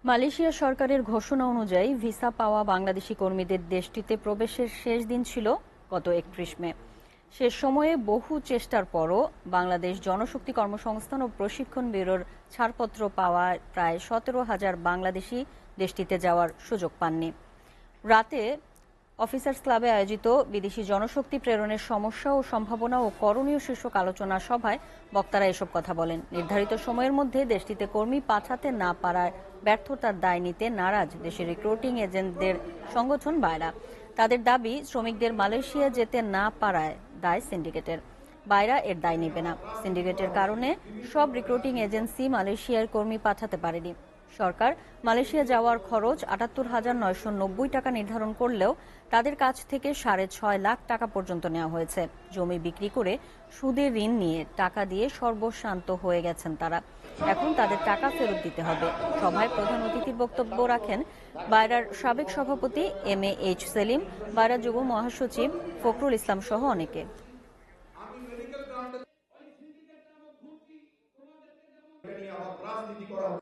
Malaysia সরকারের ঘোষণা অনুযায়ী ভিসা পাওয়া বাংলাদেশি কর্মীদের দেশটিতে প্রবেশের শেষ দিন ছিল গত ৩১ মে। শেষ সময়ে বহু চেষ্টার পরও বাংলাদেশ জনশক্তি কর্মসংস্থান ও প্রশিক্ষণ ব্যুরোর ছাড়পত্র পাওয়ায় প্রায় ১৭,০০০ বাংলাদেশি দেশটিতে যাওয়ার সুযোগ পাননি। রাতে অফিসার্স ক্লাবে আয়োজিত বিদেশি জনশক্তি প্রেরণের সমস্যা ও সম্ভাবনা ও করণীয় শীর্ষক আলোচনা সভায় বক্তারা এসব কথা বলেন। নির্ধারিত সময়ের মধ্যে দেশটিতে কর্মী পাঠাতে না পারার ব্যর্থতার দায় নিতে নারাজ দেশের রিক্রুটিং এজেন্টদের সংগঠন বায়রা। তাদের দাবি, শ্রমিকদের মালয়েশিয়া যেতে না পারায় দায় সিন্ডিকেটের। বায়রা এর দায় নেবে না। সিন্ডিকেটের কারণে সব রিক্রুটিং এজেন্সি মালয়েশিয়ার কর্মী পাঠাতে পারেনি। সরকার মালয়েশিয়া যাওয়ার খরচ ৭৮,৯৯০ টাকা নির্ধারণ করলেও তাদের কাছ থেকে ৬.৫ লাখ টাকা পর্যন্ত নেওয়া হয়েছে। জমি বিক্রি করে সুদে ঋণ নিয়ে টাকা দিয়ে সর্বশান্ত হয়ে গেছেন তারা। এখন তাদের টাকা ফেরত দিতে হবে। সভায় প্রধান অতিথির বক্তব্য রাখেন বায়রার সাবেক সভাপতি MAH সেলিম, বায়রা যুব মহাসচিব ফখরুল ইসলাম সহ অনেকে। রাজনীতি করা